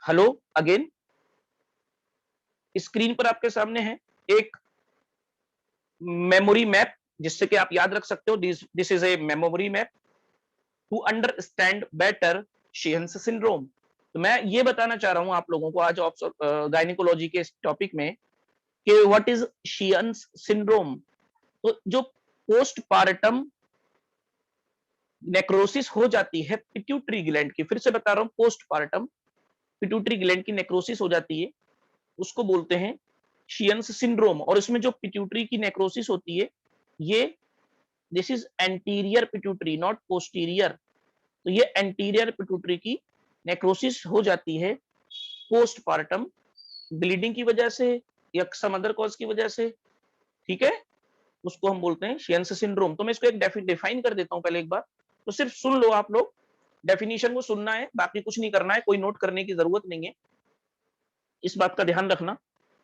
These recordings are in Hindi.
Hello again. स्क्रीन पर आपके सामने है एक मेमोरी मैप, जिससे कि आप याद रख सकते हो this is a memory map to understand better Sheehan's syndrome. तो मैं ये बताना चाह रहा हूं आप लोगों को आज गायनिकोलॉजी के इस टॉपिक में कि व्हाट इज शेयन्स सिंड्रोम। तो जो पोस्ट पार्टम नेक्रोसिस हो जाती है पिट्यूटरी ग्लैंड की, फिर से बता रहा हूं, पोस्ट पार्टम पिट्यूटरी ग्लैंड की नेक्रोसिस हो जाती है, उसको बोलते हैं शियंस सिंड्रोम। और इसमें जो पिट्यूटरी की नेक्रोसिस होती है, ये this is anterior pituitary not posterior. तो ये एंटीरियर पिट्यूटरी की नेक्रोसिस हो जाती है पोस्टपार्टम ब्लीडिंग की वजह से या सम अदर कॉज की वजह से, ठीक है। उसको हम बोलते हैं शियंस सिंड्रोम। तो मैं इसको एक डिफाइन कर देता हूं पहले एक बार, तो सिर्फ सुन लो आप लोग, डेफिनेशन को सुनना है, बाकी कुछ नहीं करना है, कोई नोट करने की जरूरत नहीं है। इस बात का ध्यान रखना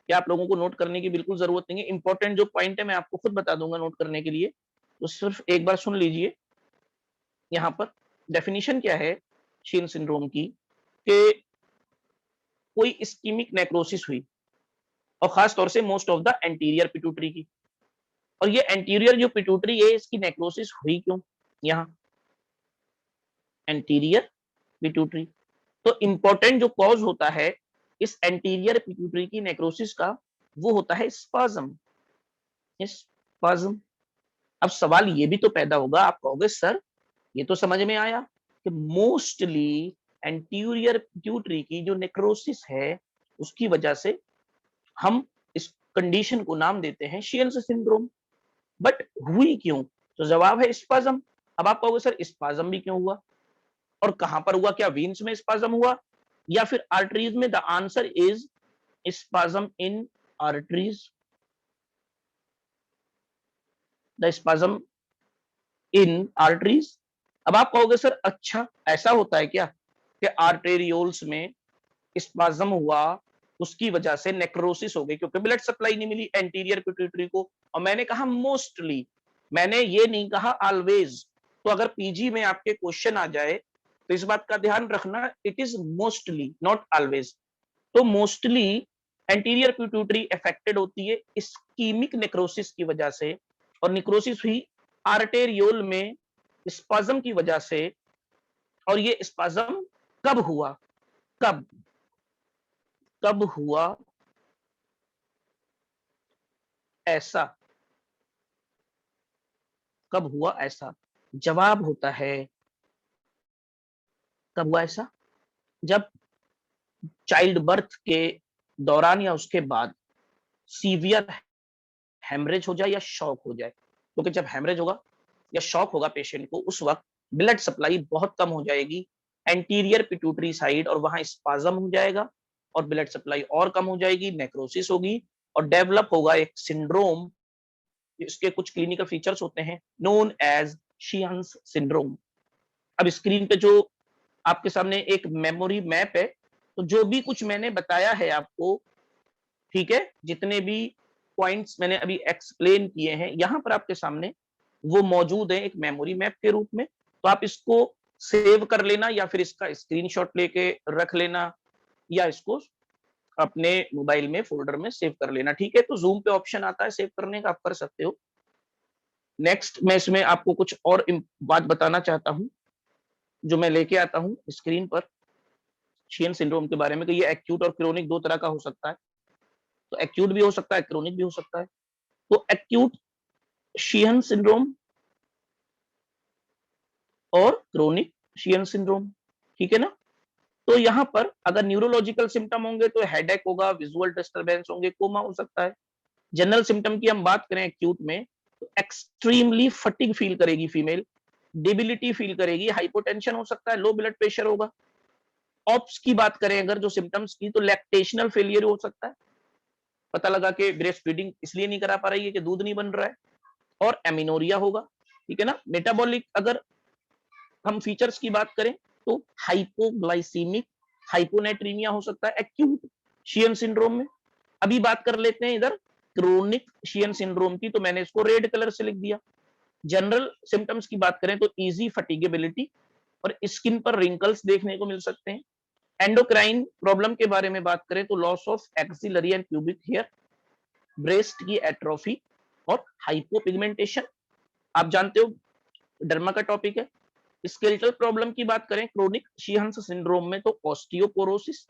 कि आप लोगों को नोट करने की बिल्कुल जरूरत नहीं है। इंपॉर्टेंट जो पॉइंट है मैं आपको खुद बता दूंगा नोट करने के लिए, तो सिर्फ एक बार सुन लीजिए। यहाँ पर डेफिनेशन क्या है शीन सिंड्रोम की, कि कोई इस्कीमिक नेक्रोसिस हुई, और खास तौर से most of the anterior pituitary की। और ये एंटीरियर जो पिट्यूटरी है, इसकी नेक्रोसिस हुई क्यों, यहाँ एंटीरियर पिट्यूटरी। तो इंपॉर्टेंट जो कॉज होता है इस एंटीरियर पिट्यूटरी की नेक्रोसिस का, वो होता है स्पाज्म। स्पाज्म। अब सवाल ये भी तो पैदा होगा, आप कहोगे सर ये तो समझ में आया कि मोस्टली एंटीरियर पिट्यूटरी की जो नेक्रोसिस है, उसकी वजह से हम इस कंडीशन को नाम देते हैं शियंस सिंड्रोम। बट हुई क्यों? तो जवाब है स्पाज्म। अब आप कहोगे सर स्पाज्म भी क्यों हुआ, और कहां पर हुआ, क्या वीन्स में स्पाज्म हुआ या फिर आर्टरीज में? The answer is spasm in arteries. The spasm in arteries. अब आप कहोगे सर अच्छा ऐसा होता है क्या कि आर्टेरियोल्स में स्पाज्म हुआ, उसकी वजह से नेक्रोसिस हो गई क्योंकि ब्लड सप्लाई नहीं मिली एंटीरियर पिट्यूटरी को? और मैंने कहा मोस्टली, मैंने ये नहीं कहा ऑलवेज। तो अगर पीजी में आपके क्वेश्चन आ जाए तो इस बात का ध्यान रखना, it is mostly not always. तो मोस्टली एंटीरियर पिट्यूटरी अफेक्टेड होती है इस्कीमिक नेक्रोसिस की वजह से, और नेक्रोसिस हुई आर्टेरियोल में स्पाज्म की वजह से। और ये स्पाज्म कब हुआ, कब कब हुआ ऐसा, कब हुआ ऐसा? जवाब होता है कब हुआ ऐसा, जब चाइल्ड बर्थ के दौरान या उसके बाद सीवियर हेमरेज हो जाए या शॉक हो जाए। क्योंकि जब हेमरेज होगा या शॉक होगा पेशेंट को, उस वक्त ब्लड सप्लाई बहुत कम हो जाएगी एंटीरियर पिट्यूटरी साइड, और वहां स्पाज्म हो जाएगा और ब्लड सप्लाई और कम हो जाएगी, नेक्रोसिस होगी और डेवलप होगा एक सिंड्रोम। इसके कुछ क्लिनिकल फीचर्स होते हैं नोन एज शियंस सिंड्रोम। अब स्क्रीन पे जो आपके सामने एक मेमोरी मैप है, तो जो भी कुछ मैंने बताया है आपको, ठीक है, जितने भी पॉइंट्स मैंने अभी एक्सप्लेन किए हैं यहाँ पर आपके सामने, वो मौजूद है एक मेमोरी मैप के रूप में। तो आप इसको सेव कर लेना या फिर इसका स्क्रीनशॉट लेके रख लेना, या इसको अपने मोबाइल में फोल्डर में सेव कर लेना, ठीक है। तो जूम पे ऑप्शन आता है सेव करने का, आप कर सकते हो। नेक्स्ट मैं इसमें आपको कुछ और बात बताना चाहता हूं, जो मैं लेके आता हूं स्क्रीन पर शियन सिंड्रोम के बारे में, कि ये एक्यूट और क्रोनिक दो तरह का हो सकता है। तो एक्यूट भी हो सकता है, क्रोनिक भी हो सकता है। तो एक्यूट शियन सिंड्रोम और क्रोनिक शियन सिंड्रोम, ठीक है ना। तो यहाँ पर अगर न्यूरोलॉजिकल सिम्टम होंगे तो हेडेक होगा, विजुअल डिस्टरबेंस होंगे, कोमा हो सकता है। जनरल सिम्टम की हम बात करें एक्यूट में, तो एक्सट्रीमली फटीग फील करेगी फीमेल, डिबिलिटी फील करेगी, हाइपोटेंशन हो सकता है, लो ब्लड प्रेशर होगा। ऑप्स की बात करें अगर जो सिम्टम्स की, तो लैक्टेशनल फेलियर हो सकता है, पता लगा कि ब्रेस्ट फीडिंग इसलिए नहीं करा पा रही है कि दूध नहीं बन रहा है। और एमिनोरिया होगा, ठीक है ना। मेटाबॉलिक अगर हम फीचर्स की बात करें तो हाइपोग्लाइसीमिक हाइपोनेट्रीमिया हो सकता है एक्यूट शियन सिंड्रोम में। अभी बात कर लेते हैं इधर क्रोनिक शियन सिंड्रोम की, तो मैंने इसको रेड कलर से लिख दिया। जनरल सिम्टम्स की बात करें तो इजी फटीगेबिलिटी और स्किन पर रिंकल्स देखने को मिल सकते हैं, एंडोक्राइन प्रॉब्लम के बारे में बात करें तो loss of axillary and pubic hair, breast की एट्रोफी और हाइपोपिगमेंटेशन। आप जानते हो डर्मा का टॉपिक है। स्केलेटल प्रॉब्लम की बात करें क्रोनिक शीहंस सिंड्रोम में तो ऑस्टियोपोरोसिस,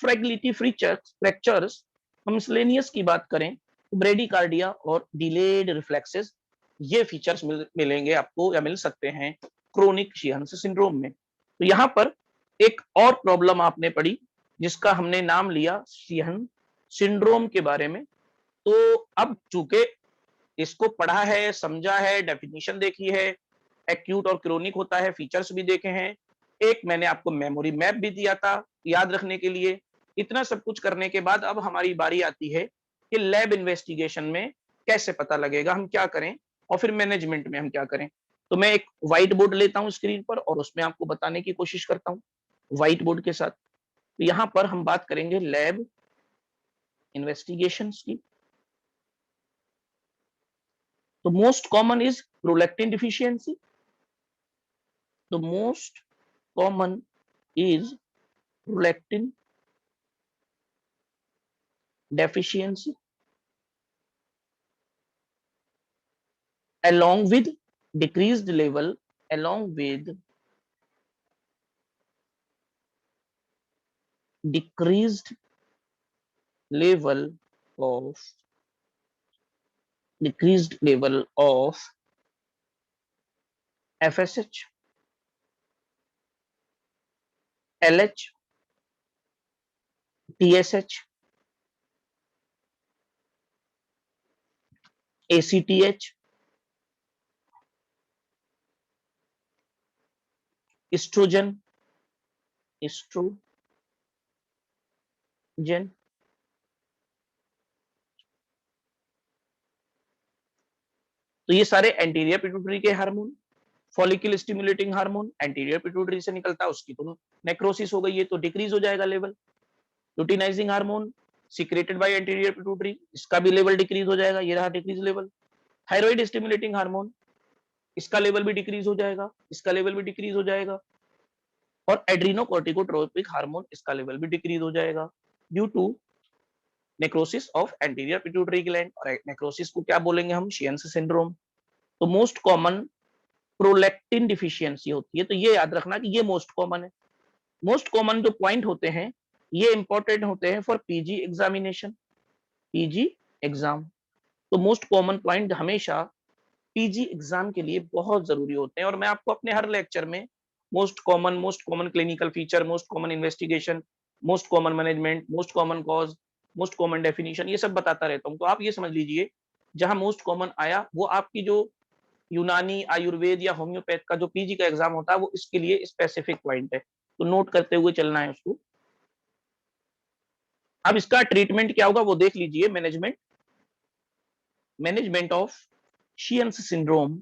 फ्रेगलिटी फ्रैक्चर्स। मिसलेनियस की बात करें ब्रेडिकार्डिया और डिलेड रिफ्लेक्सेस, ये फीचर्स मिलेंगे आपको या मिल सकते हैं क्रोनिक शीहंस सिंड्रोम में। तो यहाँ पर एक और प्रॉब्लम आपने पढ़ी जिसका हमने नाम लिया शीहन सिंड्रोम के बारे में। तो अब चूंकि इसको पढ़ा है, समझा है, डेफिनेशन देखी है, एक्यूट और क्रोनिक होता है, फीचर्स भी देखे हैं, एक मैंने आपको मेमोरी मैप भी दिया था याद रखने के लिए। इतना सब कुछ करने के बाद अब हमारी बारी आती है कि लैब इन्वेस्टिगेशन में कैसे पता लगेगा, हम क्या करें, और फिर मैनेजमेंट में हम क्या करें। तो मैं एक व्हाइट बोर्ड लेता हूं स्क्रीन पर और उसमें आपको बताने की कोशिश करता हूं व्हाइट बोर्ड के साथ। तो यहां पर हम बात करेंगे लैब इन्वेस्टिगेशंस की। तो most common is prolactin deficiency. The most common is prolactin deficiency along with decreased level along with decreased level of decreased level of FSH, LH, TSH, ACTH, estrogen, estrogen। तो ये सारे एंटीरियर पिट्यूटरी के hormone, follicle stimulating hormone anterior pituitary से निकलता है, उसकी तो नेक्रोसिस हो गई है तो डिक्रीज हो जाएगा level. Luteinizing hormone secreted by anterior pituitary, इसका भी लेवल डिक्रीज हो जाएगा, ये रहा decrease level. Thyroid stimulating hormone, इसका लेवल भी डिक्रीज हो जाएगा, इसका लेवल भी डिक्रीज हो जाएगा। और एड्रीनोकोर्टिकोट्रोपिक हार्मोन, इसका लेवल भी डिक्रीज हो जाएगा due to necrosis of anterior pituitary gland. और नेक्रोसिस को क्या बोलेंगे हम, शियंस सिंड्रोम। तो मोस्ट कॉमन प्रोलैक्टिन डिफिशियंसी होती है, तो ये याद रखना कि ये मोस्ट कॉमन है। मोस्ट कॉमन जो पॉइंट होते हैं ये इंपॉर्टेंट होते हैं for PG examination, PG exam. तो मोस्ट कॉमन पॉइंट हमेशा पीजी एग्जाम के लिए बहुत जरूरी होते हैं। और मैं आपको अपने हर लेक्चर में most common clinical feature, most common investigation, most common management, most common cause, most common definition, ये सब बताता रहता हूँ। तो आप ये समझ लीजिए जहां मोस्ट कॉमन आया वो आपकी जो यूनानी, आयुर्वेद या होम्योपैथ का जो पीजी का एग्जाम होता है वो इसके लिए स्पेसिफिक पॉइंट है, तो नोट करते हुए चलना है उसको। अब इसका ट्रीटमेंट क्या होगा वो देख लीजिए। मैनेजमेंट, मैनेजमेंट ऑफ शियंस सिंड्रोम,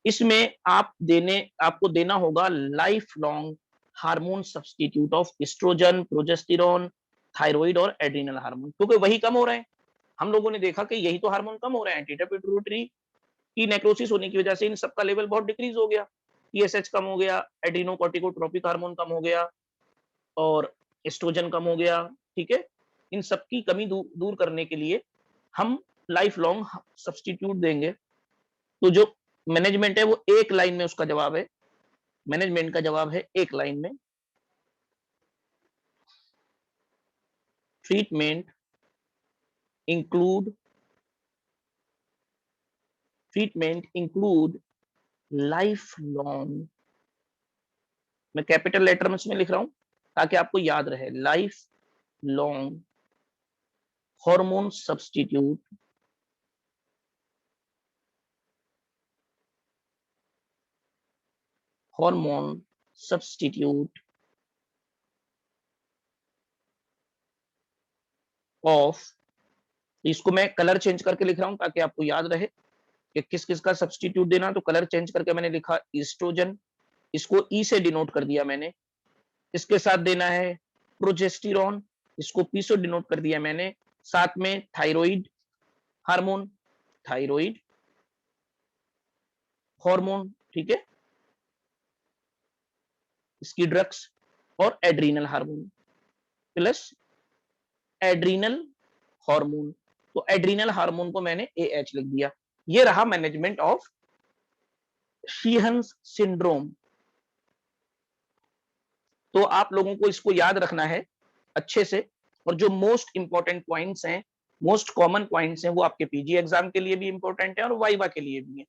इसमें आपको देना होगा life long hormone substitute of oestrogen, progesterone, thyroid और एड्रिनल हार्मोन, क्योंकि वही कम हो रहे हैं। हम लोगों ने देखा कि यही तो हार्मोन कम हो रहे हैं। एंटीरियर पिट्यूटरी की नेक्रोसिस होने की वजह से इन सबका लेवल बहुत डिक्रीज हो गया, टीएसएच कम हो गया, एड्रीनोकोर्टिकोट्रोपिक हार्मोन कम हो गया और एस्ट्रोजन कम हो गया। ठीक है, इन सबकी कमी दूर करने के लिए हम लाइफ लॉन्ग सब्सटीट्यूट देंगे। तो जो मैनेजमेंट है वो एक लाइन में उसका जवाब है, मैनेजमेंट का जवाब है एक लाइन में, treatment include, treatment include life long, मैं कैपिटल लेटर में इसमें लिख रहा हूं ताकि आपको याद रहे, life long hormone substitute hormone substitute of, इसको मैं कलर चेंज करके लिख रहा हूं ताकि आपको याद रहे कि किस किस का सब्सटीट्यूट देना। तो कलर चेंज करके मैंने लिखा एस्ट्रोजन, इसको ई से डिनोट कर दिया मैंने। इसके साथ देना है प्रोजेस्टेरॉन, इसको पी से डिनोट कर दिया मैंने। साथ में थायराइड हार्मोन, थायराइड हार्मोन, ठीक है, इसकी ड्रग्स और adrenal hormone plus adrenal hormone. तो एड्रीनल हार्मोन को मैंने AH लिख दिया। ये रहा मैनेजमेंट ऑफ शीहन्स सिंड्रोम। तो आप लोगों को इसको याद रखना है अच्छे से, और जो मोस्ट इंपॉर्टेंट पॉइंट्स हैं, मोस्ट कॉमन पॉइंट्स हैं, वो आपके पीजी एग्जाम के लिए भी इंपॉर्टेंट है और वाइवा के लिए भी है।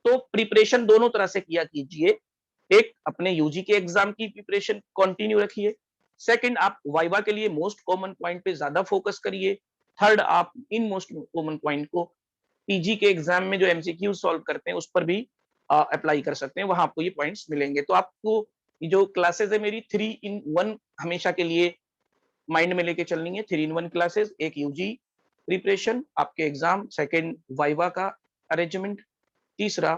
तो प्रिपरेशन दोनों तरह से किया कीजिए। एक, अपने यूजी के एग्जाम की प्रिपरेशन कंटिन्यू रखिए। सेकंड, आप वाइवा के लिए मोस्ट कॉमन पॉइंट पे ज्यादा फोकस करिए। थर्ड, आप इन मोस्ट कॉमन पॉइंट को पीजी के एग्जाम में जो एमसीक्यू सॉल्व करते हैं उस पर भी अप्लाई कर सकते हैं, वहां आपको ये पॉइंट्स मिलेंगे। तो आपको जो क्लासेस है मेरी 3 in 1 हमेशा के लिए माइंड में लेके चलनी है। 3 in 1 क्लासेस, एक यूजी प्रिपरेशन, आपके एग्जाम, सेकंड वाइवा का अरेंजमेंट, तीसरा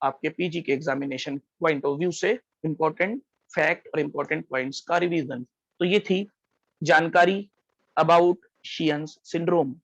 आपके पीजी के एग्जामिनेशन पॉइंट ऑफ व्यू से इंपॉर्टेंट फैक्ट और इंपॉर्टेंट पॉइंट्स का रिवीजन। तो ये थी जानकारी अबाउट शीयंस सिंड्रोम।